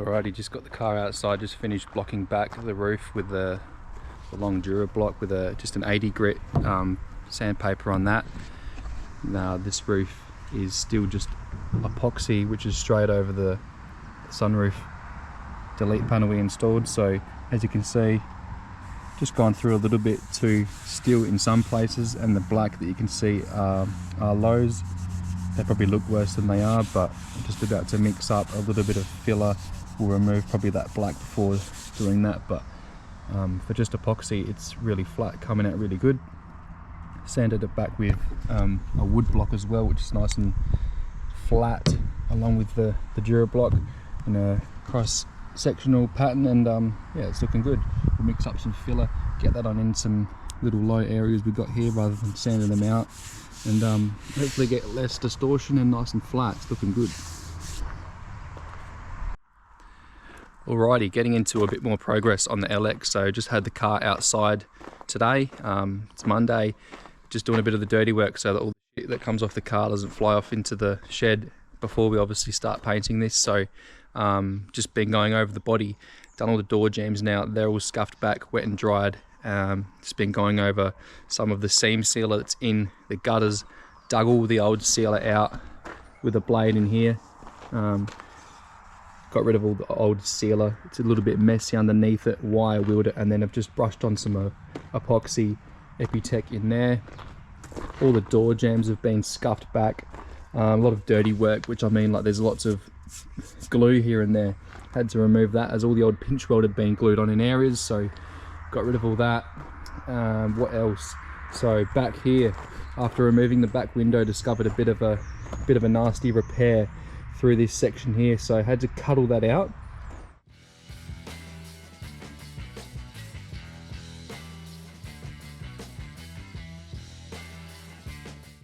Alrighty, just got the car outside, just finished blocking back the roof with the long Dura block with just an 80 grit sandpaper on that. Now this roof is still just epoxy, which is straight over the sunroof delete panel we installed. So as you can see, just gone through a little bit to steel in some places, and the black that you can see are lows. They probably look worse than they are, but I'm just about to mix up a little bit of filler. We'll remove probably that black before doing that, but for just epoxy, it's really flat, coming out really good. Sanded it back with a wood block as well, which is nice and flat, along with the Dura block in a cross-sectional pattern, and yeah, it's looking good. We'll mix up some filler, get that on in some little low areas we've got here rather than sanding them out, and hopefully get less distortion and nice and flat. It's looking good. Alrighty, getting into a bit more progress on the LX. So just had the car outside today. It's Monday. Just doing a bit of the dirty work so that all the shit that comes off the car doesn't fly off into the shed before we obviously start painting this. So just been going over the body, done all the door jambs now. They're all scuffed back, wet and dried. Just been going over some of the seam sealer that's in the gutters, dug all the old sealer out with a blade in here. Got rid of all the old sealer. It's a little bit messy underneath it, wire wheeled it, and then I've just brushed on some epoxy Epitech in there. All the door jambs have been scuffed back. A lot of dirty work, which I mean, like there's lots of glue here and there. Had to remove that as all the old pinch weld had been glued on in areas, so got rid of all that. What else? So back here, after removing the back window, discovered a bit of a nasty repair through this section here, so I had to cut all that out.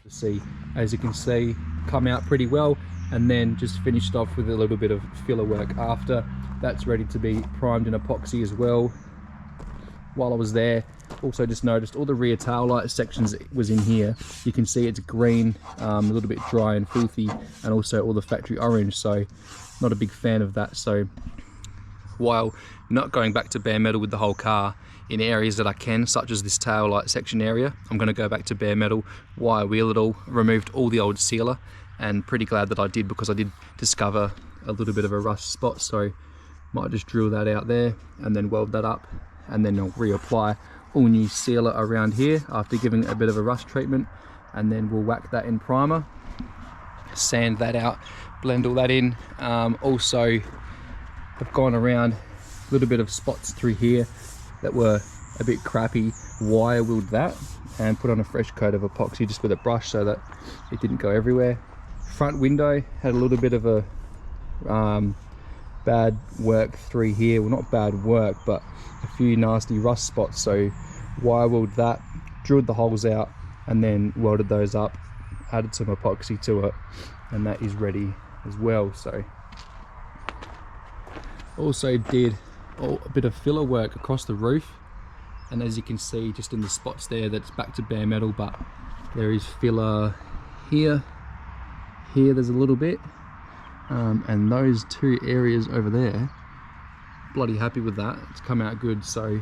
See, as you can see, come out pretty well, and then just finished off with a little bit of filler work after. That's ready to be primed in epoxy as well. While I was there, also just noticed all the rear tail light sections was in here. You can see it's green, a little bit dry and filthy, and also all the factory orange, so not a big fan of that. So while not going back to bare metal with the whole car, in areas that I can, such as this tail light section area, I'm going to go back to bare metal, wire wheel it all, removed all the old sealer, and pretty glad that I did, because I did discover a little bit of a rust spot, so might just drill that out there and then weld that up, and then I'll reapply all new sealer around here after giving it a bit of a rust treatment, and then we'll whack that in primer, sand that out, blend all that in. Also I've gone around a little bit of spots through here that were a bit crappy, wire wheeled that and put on a fresh coat of epoxy just with a brush so that it didn't go everywhere. Front window had a little bit of a bad work through here. Well, not bad work, but a few nasty rust spots, so wire wheeled that, drilled the holes out, and then welded those up, added some epoxy to it, and that is ready as well. So also did a bit of filler work across the roof, and as you can see just in the spots there, that's back to bare metal, but there is filler here, there's a little bit, and those two areas over there, bloody happy with that. It's come out good, so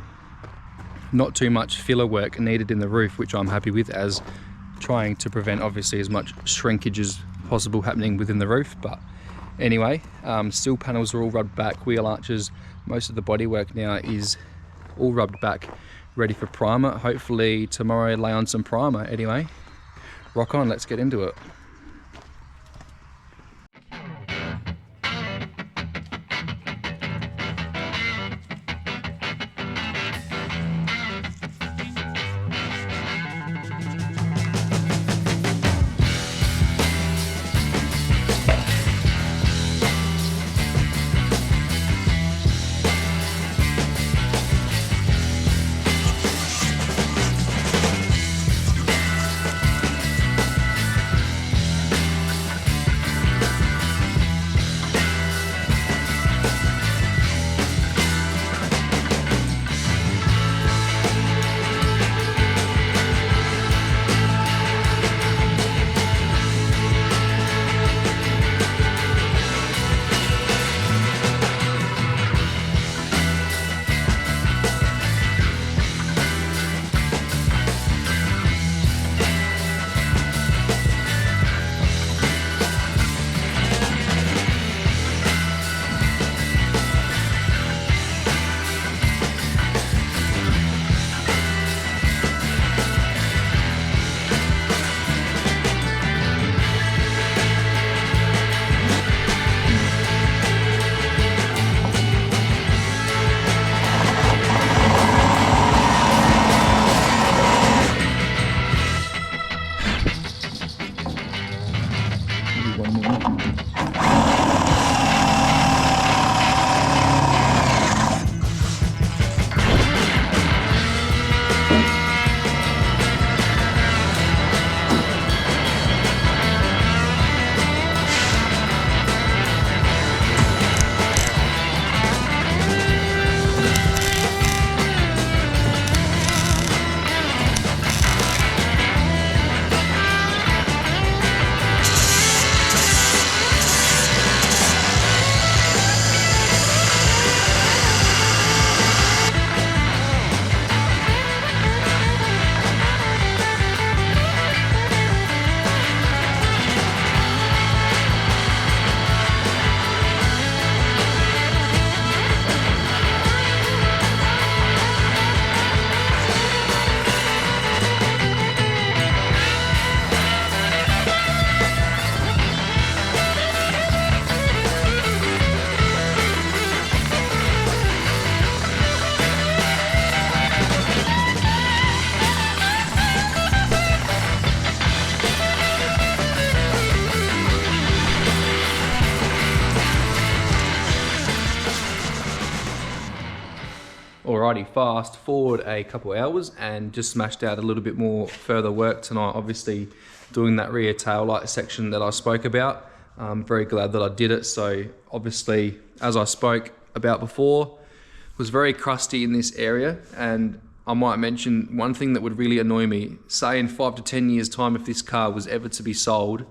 not too much filler work needed in the roof, which I'm happy with, as trying to prevent obviously as much shrinkage as possible happening within the roof. But anyway, steel panels are all rubbed back, wheel arches, most of the bodywork now is all rubbed back, ready for primer. Hopefully tomorrow lay on some primer. Anyway, rock on, let's get into it. Alrighty, fast forward a couple hours and just smashed out a little bit more further work tonight. Obviously doing that rear tail light section that I spoke about. I'm very glad that I did it. So obviously, as I spoke about before, was very crusty in this area. And I might mention one thing that would really annoy me, say in 5 to 10 years time, if this car was ever to be sold,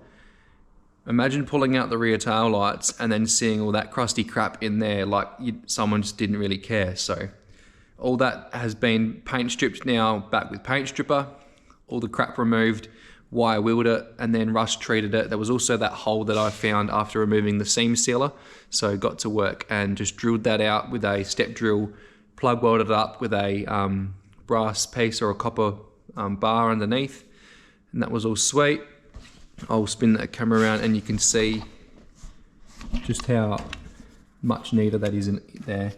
imagine pulling out the rear tail lights and then seeing all that crusty crap in there, like someone just didn't really care. So all that has been paint stripped now, back with paint stripper, all the crap removed, wire wheeled it, and then rust treated it. There was also that hole that I found after removing the seam sealer. So got to work and just drilled that out with a step drill, plug welded it up with a brass piece or a copper bar underneath. And that was all sweet. I'll spin that camera around and you can see just how much neater that is in there.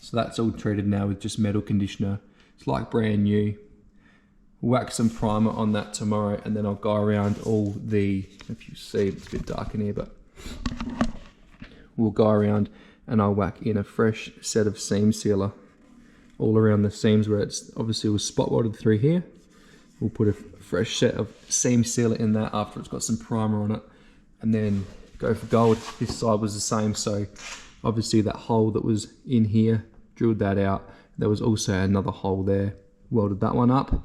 So that's all treated now with just metal conditioner. It's like brand new. Whack some primer on that tomorrow, and then I'll go around all the, if you see, it's a bit dark in here, but we'll go around and I'll whack in a fresh set of seam sealer all around the seams where it's obviously was spot welded through here. We'll put a fresh set of seam sealer in that after it's got some primer on it, and then go for gold. This side was the same, so obviously that hole that was in here, drilled that out. There was also another hole there, welded that one up,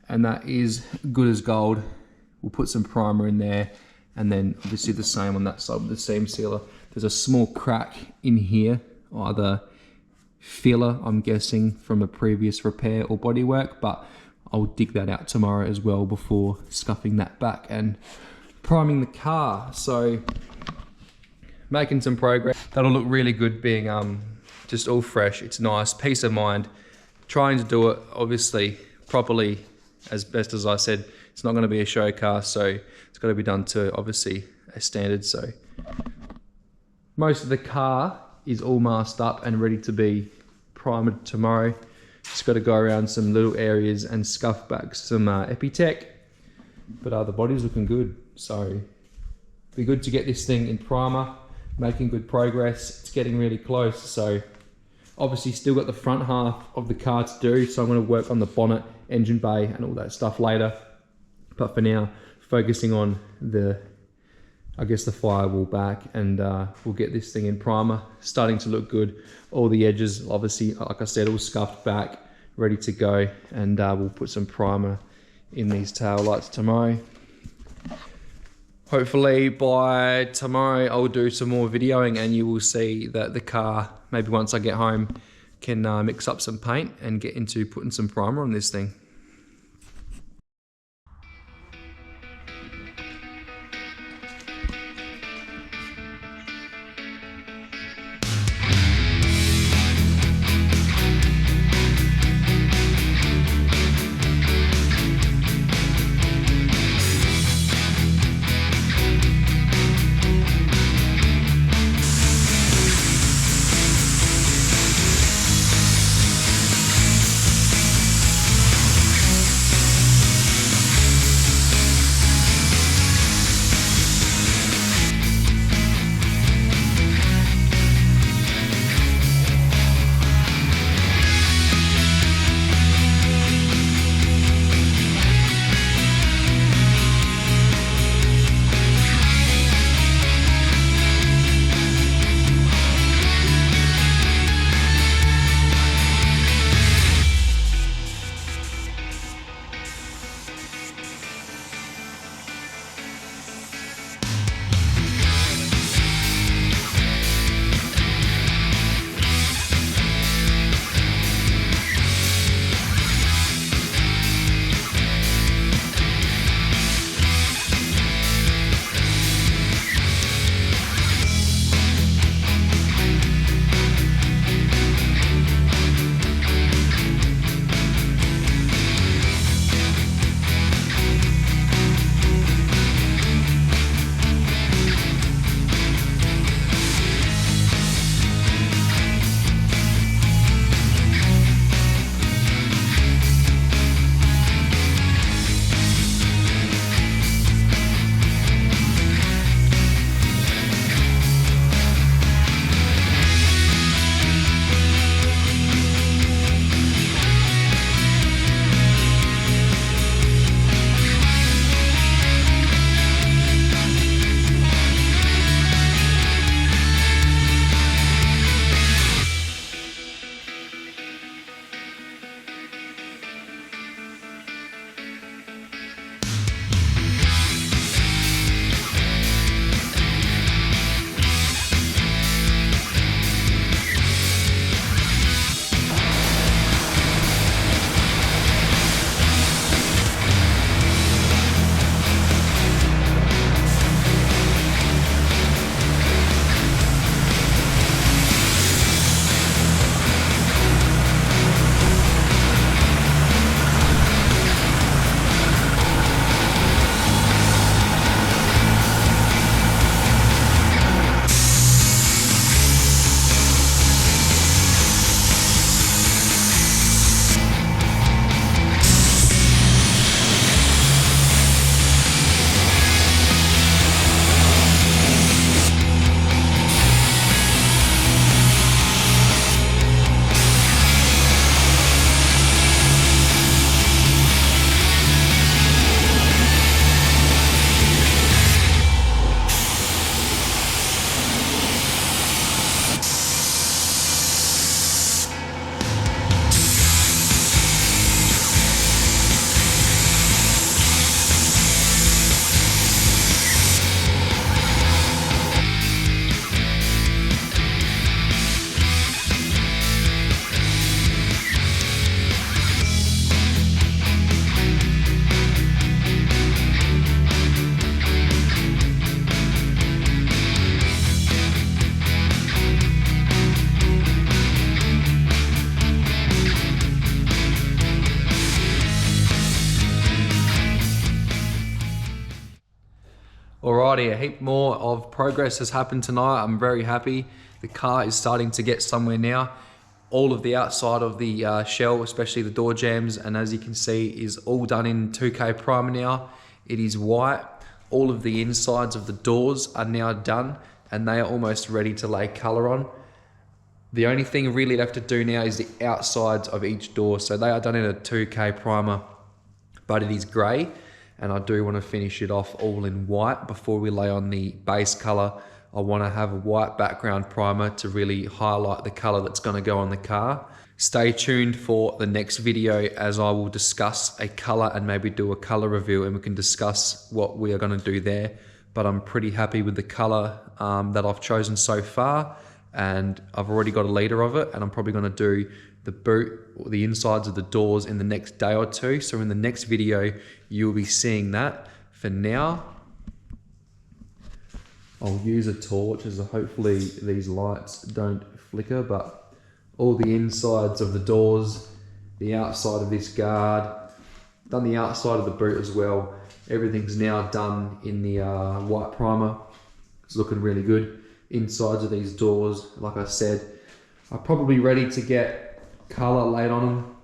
and that is good as gold. We'll put some primer in there, and then obviously the same on that side with the seam sealer. There's a small crack in here, either filler, I'm guessing, from a previous repair or bodywork, but I'll dig that out tomorrow as well before scuffing that back and priming the car. So making some progress. That'll look really good being just all fresh. It's nice, peace of mind. Trying to do it obviously properly, as best as I said. It's not going to be a show car, so it's got to be done to obviously a standard. So most of the car is all masked up and ready to be primed tomorrow. Just got to go around some little areas and scuff back some Epitech, but the body's looking good. So be good to get this thing in primer. Making good progress. It's getting really close. So obviously still got the front half of the car to do, so I'm going to work on the bonnet, engine bay and all that stuff later, but for now focusing on the, I guess, the firewall back, and we'll get this thing in primer. Starting to look good. All the edges obviously, like I said, all scuffed back, ready to go, and we'll put some primer in these tail lights tomorrow. Hopefully by tomorrow I'll do some more videoing and you will see that the car, maybe once I get home, can mix up some paint and get into putting some primer on this thing. exciting. A heap more of progress has happened tonight. I'm very happy. The car is starting to get somewhere now. All of the outside of the shell, especially the door jambs, and as you can see, is all done in 2K primer now. It is white. All of the insides of the doors are now done, and they are almost ready to lay color on. The only thing really left to do now is the outsides of each door. So they are done in a 2K primer, but it is grey, and I do want to finish it off all in white before we lay on the base color. I want to have a white background primer to really highlight the color that's going to go on the car. Stay tuned for the next video, as I will discuss a color and maybe do a color review, and we can discuss what we are going to do there. But I'm pretty happy with the color that I've chosen so far, and I've already got a liter of it, and I'm probably going to do the boot or the insides of the doors in the next day or two. So in the next video, you'll be seeing that. For now, I'll use a torch, as hopefully these lights don't flicker, but all the insides of the doors, the outside of this guard, done the outside of the boot as well. Everything's now done in the white primer. It's looking really good. Insides of these doors, like I said, are probably ready to get color laid on them.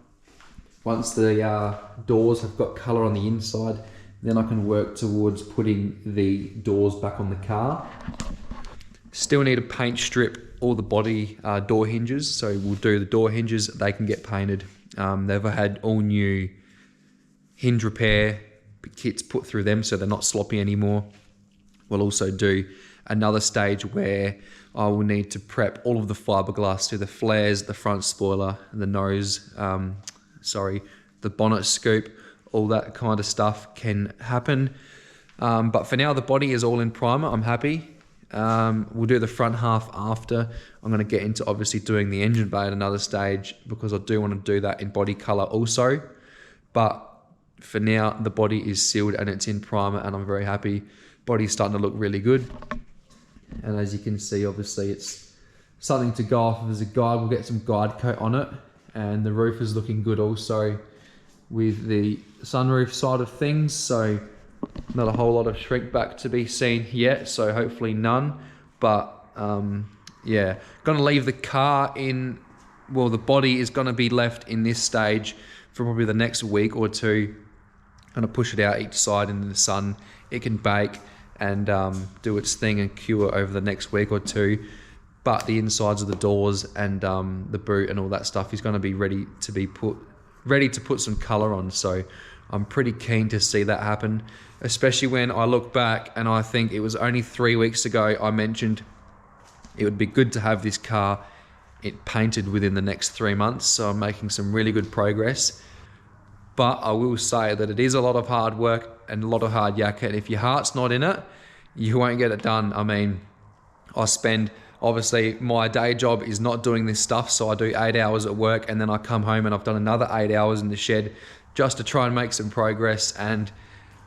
Once the doors have got color on the inside, then I can work towards putting the doors back on the car. Still need to paint strip all the body door hinges, so we'll do the door hinges. They can get painted. They've had all new hinge repair kits put through them, so they're not sloppy anymore. We'll also do another stage where I will need to prep all of the fiberglass to the flares, the front spoiler, the nose, the bonnet scoop. All that kind of stuff can happen. But for now, the body is all in primer. I'm happy. We'll do the front half after. I'm going to get into obviously doing the engine bay at another stage, because I do want to do that in body color also. But for now, the body is sealed and it's in primer, and I'm very happy. Body's starting to look really good. And as you can see, obviously it's something to go off as a guide. We'll get some guide coat on it, and the roof is looking good also with the sunroof side of things. So not a whole lot of shrink back to be seen yet, so hopefully none. But yeah, gonna leave the car in, well, the body is gonna be left in this stage for probably the next week or two. Gonna push it out each side into the sun. It can bake and do its thing and cure over the next week or two. But the insides of the doors and the boot and all that stuff is gonna be ready to put some color on. So I'm pretty keen to see that happen, especially when I look back and I think it was only 3 weeks ago I mentioned it would be good to have this car painted within the next 3 months. So I'm making some really good progress. But I will say that it is a lot of hard work and a lot of hard yakka, and if your heart's not in it, you won't get it done. I mean, obviously my day job is not doing this stuff, so I do 8 hours at work, and then I come home and I've done another 8 hours in the shed just to try and make some progress. And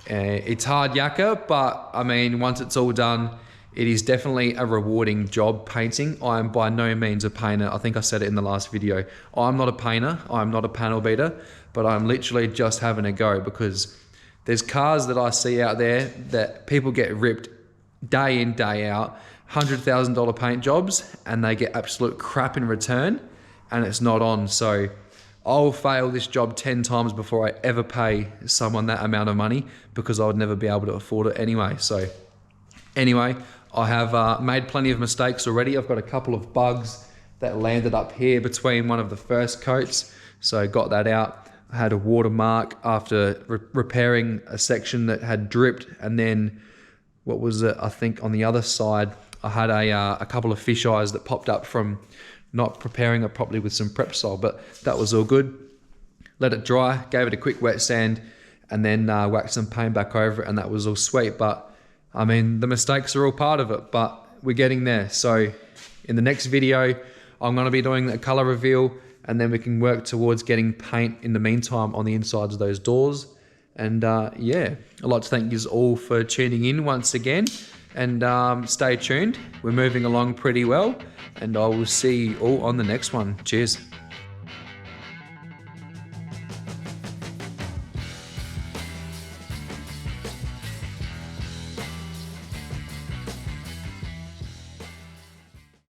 it's hard yakka, but I mean, once it's all done, it is definitely a rewarding job painting. I am by no means a painter. I think I said it in the last video. I'm not a painter. I'm not a panel beater, but I'm literally just having a go, because there's cars that I see out there that people get ripped day in, day out, $100,000 paint jobs, and they get absolute crap in return, and it's not on. So I'll fail this job 10 times before I ever pay someone that amount of money, because I would never be able to afford it anyway. So anyway, I have made plenty of mistakes already. I've got a couple of bugs that landed up here between one of the first coats, so got that out. I had a watermark after repairing a section that had dripped, and then what was it? I think on the other side, I had a couple of fish eyes that popped up from not preparing it properly with some prep sol, but that was all good. Let it dry, gave it a quick wet sand, and then waxed some paint back over it, and that was all sweet. But I mean, the mistakes are all part of it, but we're getting there. So in the next video, I'm going to be doing a color reveal, and then we can work towards getting paint in the meantime on the insides of those doors. And yeah, I'd like to thank you all for tuning in once again, and stay tuned. We're moving along pretty well, and I will see you all on the next one. Cheers.